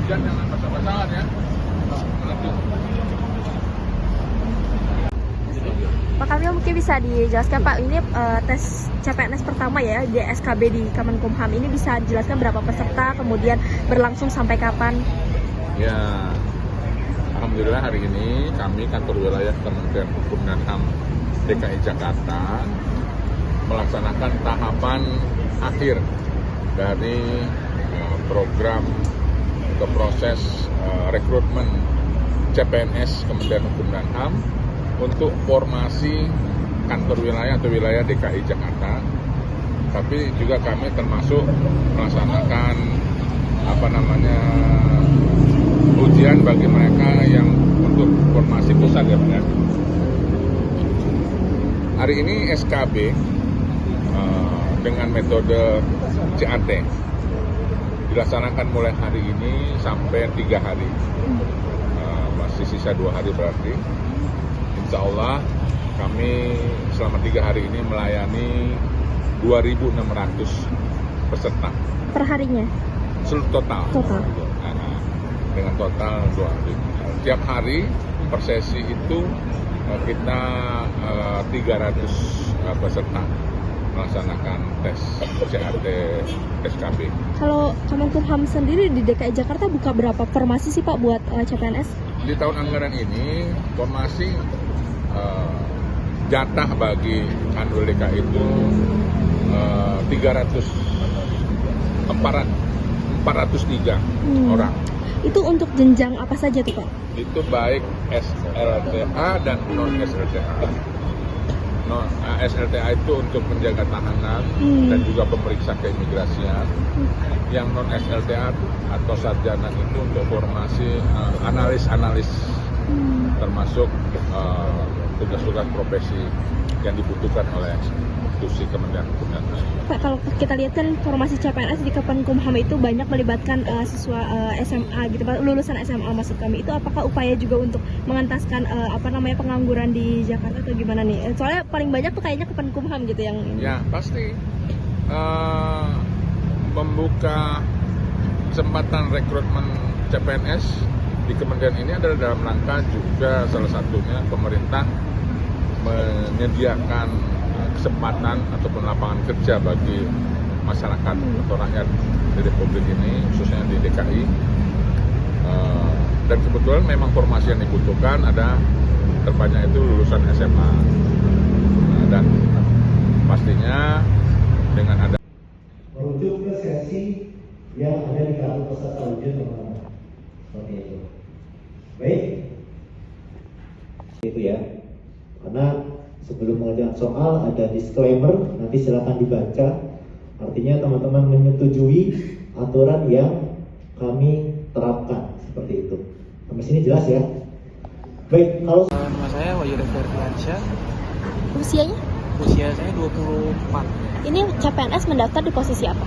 Hujan jangan basah-basahan ya. Pak Kamil mungkin bisa dijelaskan Pak, ini tes CPNS pertama ya di SKB di Kemenkumham ini, bisa dijelaskan berapa peserta, kemudian berlangsung sampai kapan? Ya, alhamdulillah hari ini kami kantor wilayah Kementerian Hukum dan HAM DKI Jakarta melaksanakan tahapan akhir dari program ke proses rekrutmen CPNS Kementerian Hukum dan HAM untuk formasi kantor wilayah atau wilayah DKI Jakarta. Tapi juga kami termasuk melaksanakan ujian bagi mereka yang untuk formasi pusat ya Pak. Hari ini SKB dengan metode CAT dilaksanakan mulai hari ini sampai 3 hari, masih sisa 2 hari berarti. Insya Allah kami selama 3 hari ini melayani 2.600 peserta. Per harinya? Seluruh total. Dengan total 2 hari. Tiap hari per sesi itu kita 300 peserta melaksanakan tes CAT SKB. Kalau Kemenkumham sendiri di DKI Jakarta buka berapa formasi sih Pak buat CPNS? Di tahun anggaran ini formasi jatah bagi Kanwil DKI itu 403 orang. Itu untuk jenjang apa saja tuh Pak? Itu baik SLTA dan non SLTA. SLTA itu untuk penjaga tahanan dan juga pemeriksa keimigrasian. Yang non SLTA atau sarjana itu untuk formasi analis-analis, termasuk tugas-tugas profesi yang dibutuhkan oleh institusi Kementerian Hukum dan HAM. Pak, kalau kita lihat kan formasi CPNS di Kemenkumham itu banyak melibatkan siswa SMA gitu Pak, lulusan SMA maksud kami. Itu apakah upaya juga untuk mengentaskan pengangguran di Jakarta atau gimana nih? Soalnya paling banyak tuh kayaknya Kemenkumham gitu yang ini. Ya, pasti membuka kesempatan rekrutmen CPNS di kementerian ini adalah dalam rangka juga salah satunya pemerintah menyediakan kesempatan ataupun lapangan kerja bagi masyarakat atau rakyat di Republik ini, khususnya di DKI. Dan kebetulan memang formasi yang dibutuhkan ada terbanyak itu lulusan SMA. Dan pastinya dengan ada merujuk ke sesi yang ada di kartu peserta ujian teman-teman. Seperti itu. Baik. Itu ya. Karena sebelum mengerjakan soal ada disclaimer, nanti silakan dibaca. Artinya teman-teman menyetujui aturan yang kami terapkan seperti itu. Sampai sini jelas ya. Baik, kalau nama saya Wahyu Ferdiansyah. Usianya? Usia saya 24. Ini CPNS mendaftar di posisi apa?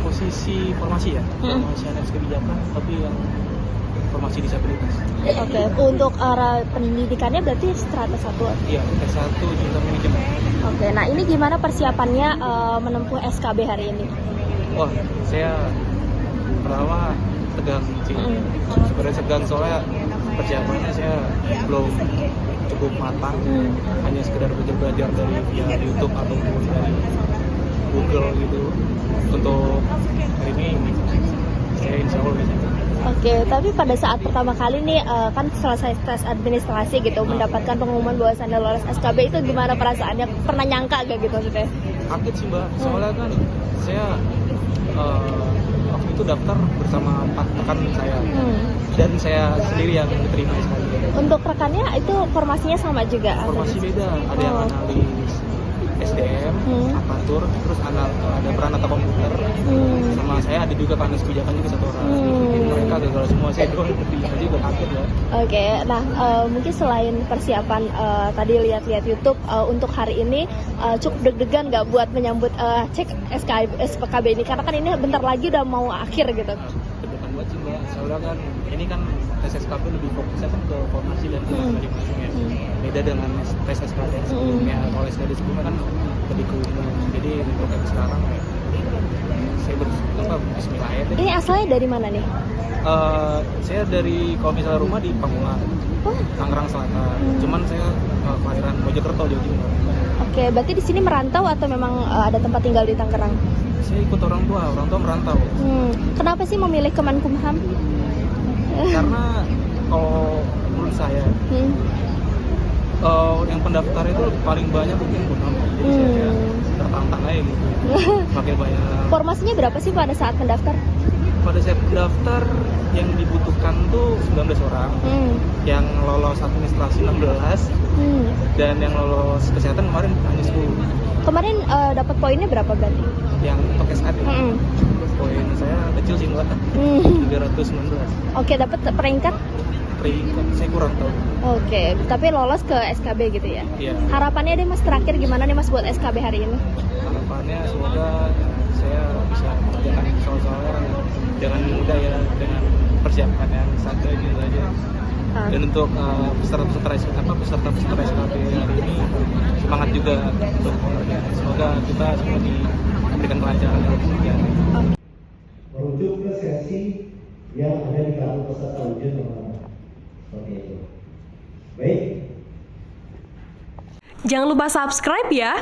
Posisi formasi ya, formasi analis kebijakan, tapi yang formasi disabilitas. Oke, untuk arah pendidikannya berarti strata 1? Iya, S1 jurusan manajemen. Oke, nah ini gimana persiapannya menempuh SKB hari ini? Wah, saya pertama tegang sih. Sebenarnya tegang soalnya persiapannya saya belum cukup matang. Hanya sekedar belajar dari via YouTube ataupun dari Google gitu. Untuk hari ini saya insya Allah bisa. Oke, tapi pada saat pertama kali nih kan selesai tes administrasi gitu, mendapatkan pengumuman bahwasannya lolos SKB, itu gimana perasaannya? Pernah nyangka gak gitu maksudnya? Kaget sih Mbak, soalnya kan saya waktu itu daftar bersama 4 rekan saya dan saya sendiri yang diterima SKB. Untuk rekannya itu formasinya sama juga? Formasi beda, ada yang analis SDM, aparatur, terus ada peranata komputer, sama saya ada juga analis kebijakan juga 1 orang. Mereka gagal semua, saya doang jadi juga kaget ya. Oke, nah mungkin selain persiapan tadi lihat-lihat YouTube, untuk hari ini cukup deg-degan nggak buat menyambut cek SPKB ini, karena kan ini bentar lagi udah mau akhir gitu. Deg-degan banget sih Mbak, soalnya kan ini kan tes SKB lebih fokusnya kan ke formasi dan ke masing-masingnya. Beda dengan tes SKD sebelumnya. Kalau SKD sebelumnya kan lebih ke umum. Jadi untuk yang sekarang saya Bismillah aja deh. Ini asalnya dari mana nih? Saya dari kalau misalnya rumah di Pamulang, Oh, Tangerang Selatan. Cuman saya kelahiran Mojokerto, Jawa Timur. oke. Berarti di sini merantau atau memang ada tempat tinggal di Tangerang? Saya ikut orang tua merantau. Kenapa sih memilih Kemenkumham? Karena kalau menurut saya yang pendaftar itu paling banyak mungkin Kumham. Jadi saya kayak tertantang aja gitu. Makin banyak. Formasinya berapa sih pada saat mendaftar? Pada saya pendaftar yang dibutuhkan tuh 19 orang. Yang lolos administrasi 16 dan yang lolos kesehatan kemarin hanya 10. Kemarin dapat poinnya berapa berarti? Yang untuk SKT. Poin saya kecil sih Mbak. 319. Oke, dapat peringkat? Peringkat saya kurang tahu. Oke, tapi lolos ke SKB gitu ya? Iya. Harapannya deh Mas terakhir gimana nih Mas buat SKB hari ini? Harapannya semoga saya bisa mengerjakan soal-soalnya dengan mudah ya, dengan persiapan yang santai gitu aja. Dan untuk peserta SKB hari ini semangat juga untuk pengerjaan. Semoga kita semua diberikan kelancaran dalam pekerjaan. Merujuk ke sesi yang ada di kartu peserta ujian teman-teman. Seperti itu. Baik. Jangan lupa subscribe ya.